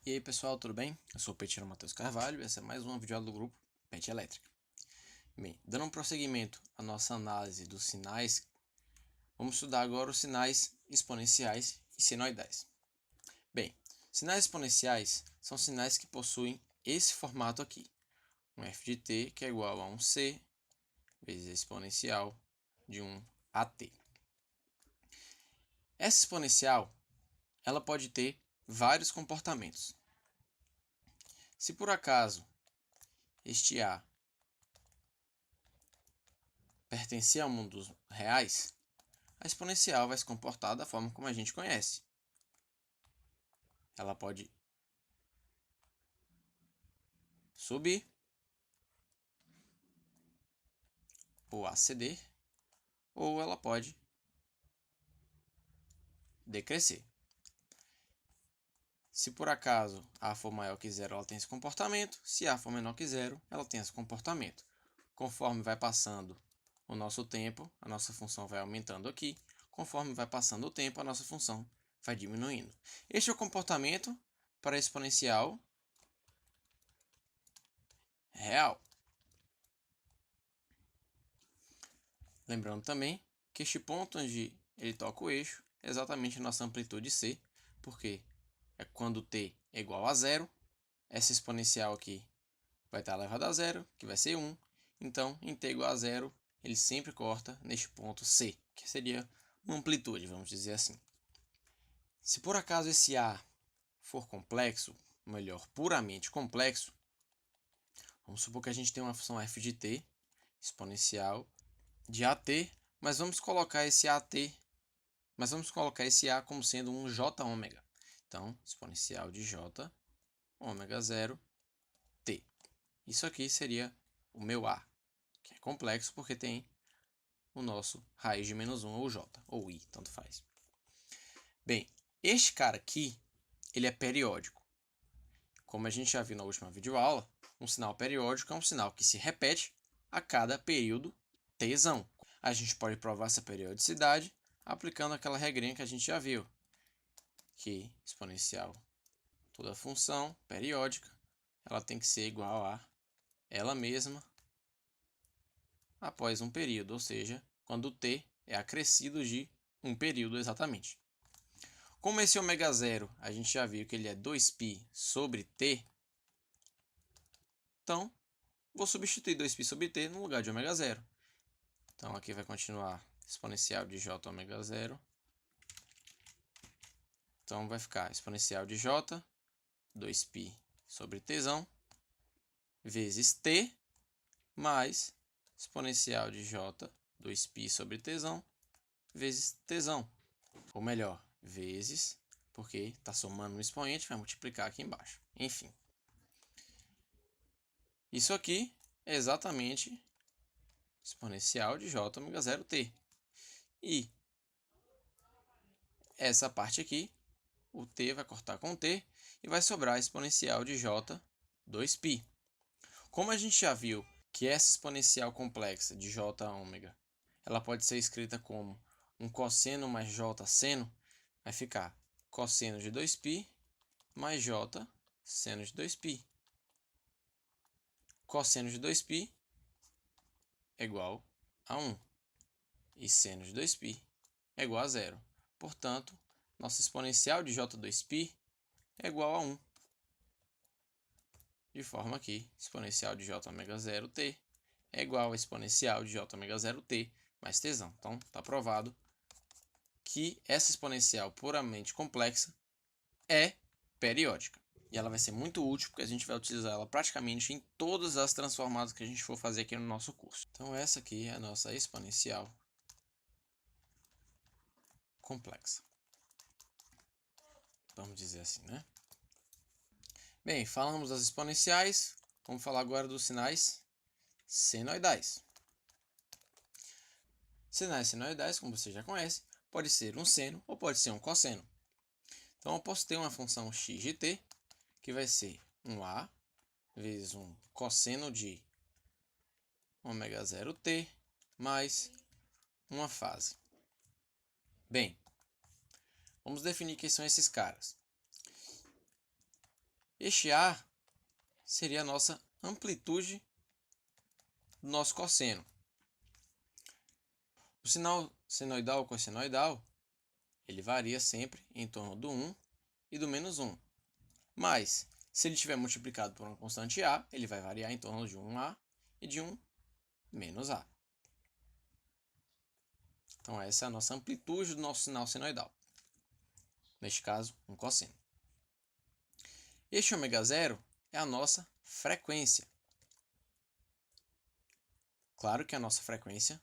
E aí pessoal, tudo bem? Eu sou o Petino Matheus Carvalho e essa é mais uma videoaula do grupo PET Elétrica. Bem, dando um prosseguimento à nossa análise dos sinais, vamos estudar agora os sinais exponenciais e senoidais. Bem, sinais exponenciais são sinais que possuem esse formato aqui, um f de t que é igual a um c vezes a exponencial de 1 a t. Essa exponencial ela pode ter vários comportamentos. Se por acaso este a pertencer ao mundo dos reais, a exponencial vai se comportar da forma como a gente conhece. Ela pode subir ou ascender, ou ela pode decrescer. Se por acaso A for maior que zero, ela tem esse comportamento. Se A for menor que zero, ela tem esse comportamento. Conforme vai passando o nosso tempo, a nossa função vai aumentando aqui. Conforme vai passando o tempo, a nossa função vai diminuindo. Este é o comportamento para a exponencial real. Lembrando também que este ponto onde ele toca o eixo é exatamente a nossa amplitude C, porque é quando t é igual a zero, essa exponencial aqui vai estar elevada a zero, que vai ser 1. Então, em t igual a zero, ele sempre corta neste ponto C, que seria uma amplitude, vamos dizer assim. Se por acaso esse A for complexo, melhor, puramente complexo, vamos supor que a gente tem uma função f de t exponencial de AT, mas vamos colocar esse A como sendo um J ômega. Então, exponencial de J ômega 0 t. Isso aqui seria o meu A, que é complexo porque tem o nosso raiz de menos 1 ou J, ou I, tanto faz. Bem, este cara aqui, ele é periódico. Como a gente já viu na última videoaula, um sinal periódico é um sinal que se repete a cada período tzão. A gente pode provar essa periodicidade aplicando aquela regrinha que a gente já viu, que exponencial toda função periódica ela tem que ser igual a ela mesma após um período, ou seja, quando t é acrescido de um período exatamente. Como esse ômega zero a gente já viu que ele é 2π sobre t, então vou substituir 2π sobre t no lugar de ômega zero. Então aqui vai continuar exponencial de j ômega zero. Então vai ficar exponencial de j, 2π sobre tzão, vezes t, mais exponencial de j, 2π sobre tzão, vezes tzão. Ou melhor, vezes, porque está somando um expoente, vai multiplicar aqui embaixo. Enfim. Isso aqui é exatamente exponencial de j ômega 0 t. E essa parte aqui, o t vai cortar com t e vai sobrar a exponencial de j 2π. Como a gente já viu que essa exponencial complexa de j ômega, ela pode ser escrita como um cosseno mais j seno, vai ficar cosseno de 2π mais j seno de 2π. Cosseno de 2π é igual a 1 e seno de 2π é igual a 0. Portanto, nossa exponencial de j2π é igual a 1. De forma que exponencial de j ômega 0 t é igual a exponencial de j ômega 0 t mais tzão. Então, está provado que essa exponencial puramente complexa é periódica. E ela vai ser muito útil porque a gente vai utilizar ela praticamente em todas as transformadas que a gente for fazer aqui no nosso curso. Então, essa aqui é a nossa exponencial complexa. Vamos dizer assim, né? Bem, falamos das exponenciais, vamos falar agora dos sinais senoidais. Sinais senoidais, como você já conhece, pode ser um seno ou pode ser um cosseno. Então, eu posso ter uma função x de t, que vai ser um a vezes um cosseno de ômega 0 t mais uma fase. Bem, vamos definir quem são esses caras. Este A seria a nossa amplitude do nosso cosseno. O sinal senoidal ou cossenoidal, ele varia sempre em torno do 1 e do menos 1. Mas, se ele estiver multiplicado por uma constante A, ele vai variar em torno de 1A e de 1 menos A. Então, essa é a nossa amplitude do nosso sinal senoidal. Neste caso, um cosseno. Este ω0 é a nossa frequência. Claro que é a nossa frequência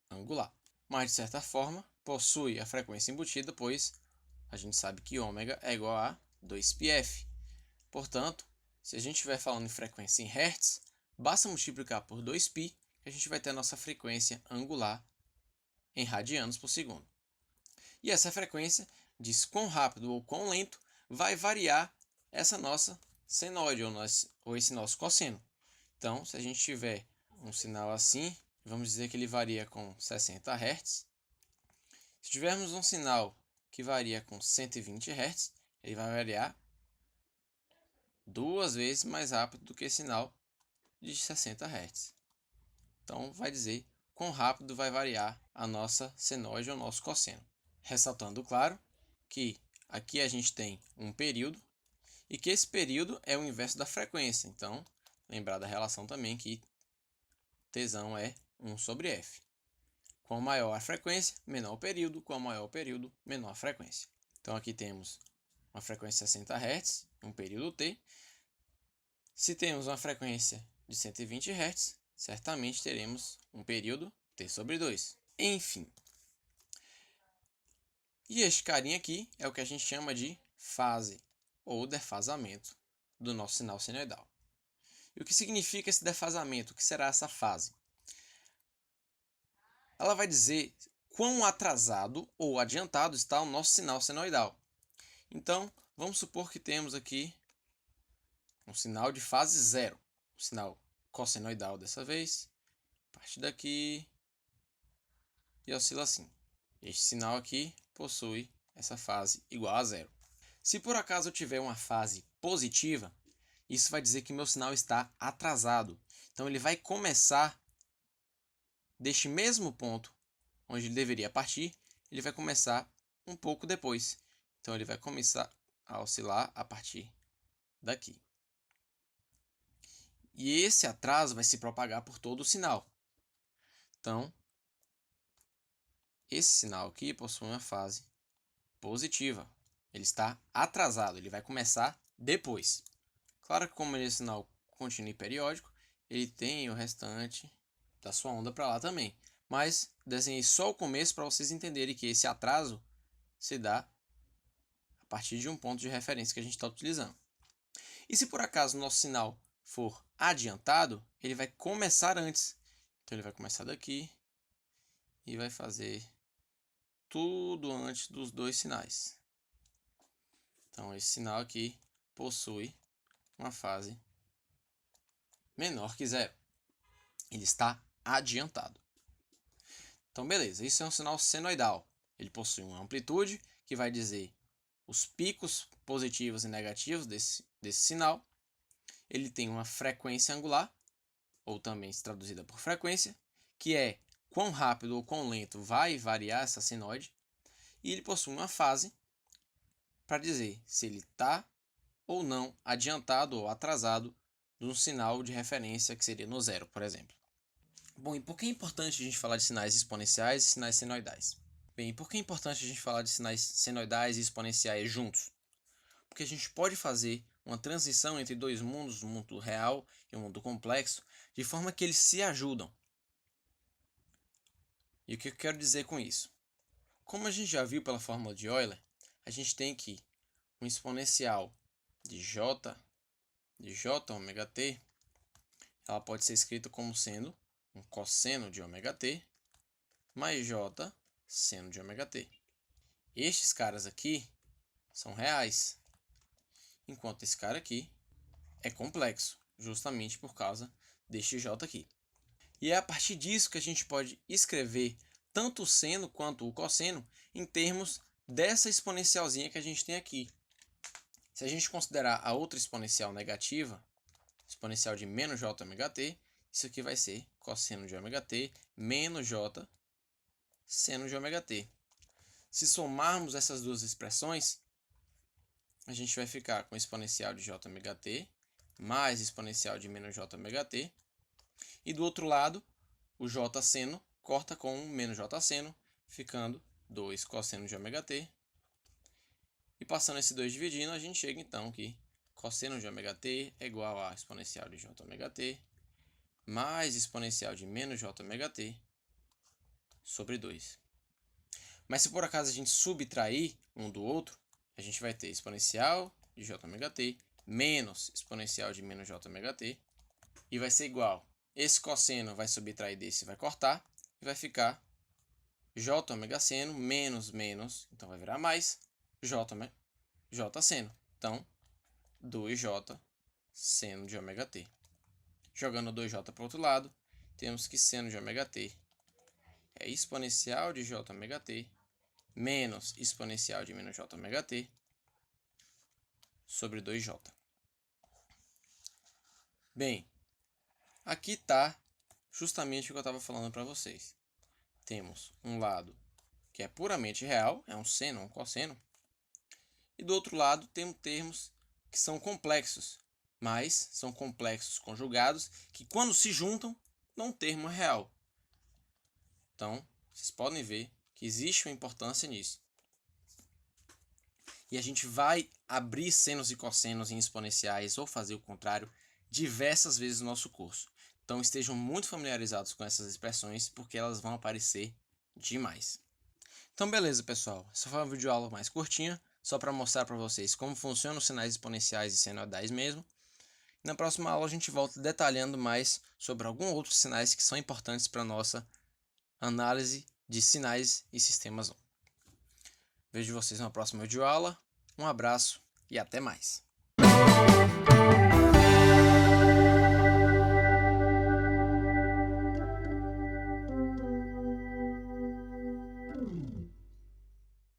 angular. Mas, de certa forma, possui a frequência embutida, pois a gente sabe que ômega é igual a 2πf. Portanto, se a gente estiver falando em frequência em Hz, basta multiplicar por 2π que a gente vai ter a nossa frequência angular em radianos por segundo. E essa frequência diz quão rápido ou quão lento vai variar essa nossa senoide ou esse nosso cosseno. Então, se a gente tiver um sinal assim, vamos dizer que ele varia com 60 Hz. Se tivermos um sinal que varia com 120 Hz, ele vai variar 2 vezes mais rápido do que esse sinal de 60 Hz. Então, vai dizer quão rápido vai variar a nossa senoide ou nosso cosseno. Ressaltando, claro, que aqui a gente tem um período e que esse período é o inverso da frequência. Então, lembrar da relação também que tesão é 1 sobre f. Quanto maior a frequência, menor o período. Quanto maior o período, menor a frequência. Então, aqui temos uma frequência de 60 Hz, um período t. Se temos uma frequência de 120 Hz, certamente teremos um período t sobre 2. Enfim. E este carinha aqui é o que a gente chama de fase ou defasamento do nosso sinal senoidal. E o que significa esse defasamento? O que será essa fase? Ela vai dizer quão atrasado ou adiantado está o nosso sinal senoidal. Então, vamos supor que temos aqui um sinal de fase 0, o sinal cossenoidal dessa vez, a partir daqui e oscila assim. Este sinal aqui possui essa fase igual a 0. Se por acaso eu tiver uma fase positiva, isso vai dizer que meu sinal está atrasado. Então ele vai começar deste mesmo ponto onde ele deveria partir, ele vai começar um pouco depois. Então ele vai começar a oscilar a partir daqui. E esse atraso vai se propagar por todo o sinal. Então, esse sinal aqui possui uma fase positiva. Ele está atrasado, ele vai começar depois. Claro que como ele é sinal contínuo e periódico, ele tem o restante da sua onda para lá também. Mas desenhei só o começo para vocês entenderem que esse atraso se dá a partir de um ponto de referência que a gente está utilizando. E se por acaso o nosso sinal for adiantado, ele vai começar antes. Então ele vai começar daqui e vai fazer tudo antes dos dois sinais. Então esse sinal aqui possui uma fase menor que 0. Ele está adiantado. Então beleza, isso é um sinal senoidal. Ele possui uma amplitude que vai dizer os picos positivos e negativos desse sinal. Ele tem uma frequência angular, ou também traduzida por frequência, que é quão rápido ou quão lento vai variar essa senoide. E ele possui uma fase para dizer se ele está ou não adiantado ou atrasado de um sinal de referência que seria no 0, por exemplo. Bom, e por que é importante a gente falar de sinais exponenciais e sinais senoidais? Bem, por que é importante a gente falar de sinais senoidais e exponenciais juntos? Porque a gente pode fazer uma transição entre dois mundos, o mundo real e o mundo complexo, de forma que eles se ajudam. E o que eu quero dizer com isso? Como a gente já viu pela fórmula de Euler, a gente tem que um exponencial de j ômega-t, ela pode ser escrita como sendo um cosseno de ômega-t mais j seno de ômega-t. Estes caras aqui são reais, enquanto esse cara aqui é complexo, justamente por causa deste j aqui. E é a partir disso que a gente pode escrever tanto o seno quanto o cosseno em termos dessa exponencialzinha que a gente tem aqui. Se a gente considerar a outra exponencial negativa, exponencial de menos j ômega t, isso aqui vai ser cosseno de ômega t menos j seno de ômega t. Se somarmos essas duas expressões, a gente vai ficar com exponencial de j ômega t mais exponencial de menos j ômega t. E do outro lado, o j seno corta com menos j seno, ficando 2 cosseno de ômega t. E passando esse 2 dividindo, a gente chega então que cosseno de ômega t é igual a exponencial de j ômega t mais exponencial de menos j ômega t sobre 2. Mas se por acaso a gente subtrair um do outro, a gente vai ter exponencial de j ômega t menos exponencial de menos j ômega t e vai ser igual. Esse cosseno vai subtrair desse, vai cortar e vai ficar j ômega seno menos menos, então vai virar mais j seno. Então, 2j seno de ômega t. Jogando 2j para o outro lado, temos que seno de ômega t é exponencial de j ômega t menos exponencial de menos j ômega t sobre 2j. Bem, aqui está justamente o que eu estava falando para vocês. Temos um lado que é puramente real, é um seno, um cosseno, e do outro lado temos termos que são complexos, mas são complexos conjugados que quando se juntam dão um termo real. Então, vocês podem ver que existe uma importância nisso. E a gente vai abrir senos e cossenos em exponenciais ou fazer o contrário diversas vezes no nosso curso. Então estejam muito familiarizados com essas expressões porque elas vão aparecer demais. Então beleza, pessoal. Essa foi uma videoaula mais curtinha, só para mostrar para vocês como funcionam os sinais exponenciais e senoidais mesmo. Na próxima aula a gente volta detalhando mais sobre alguns outros sinais que são importantes para a nossa análise de sinais e sistemas 1. Vejo vocês na próxima videoaula. Um abraço e até mais.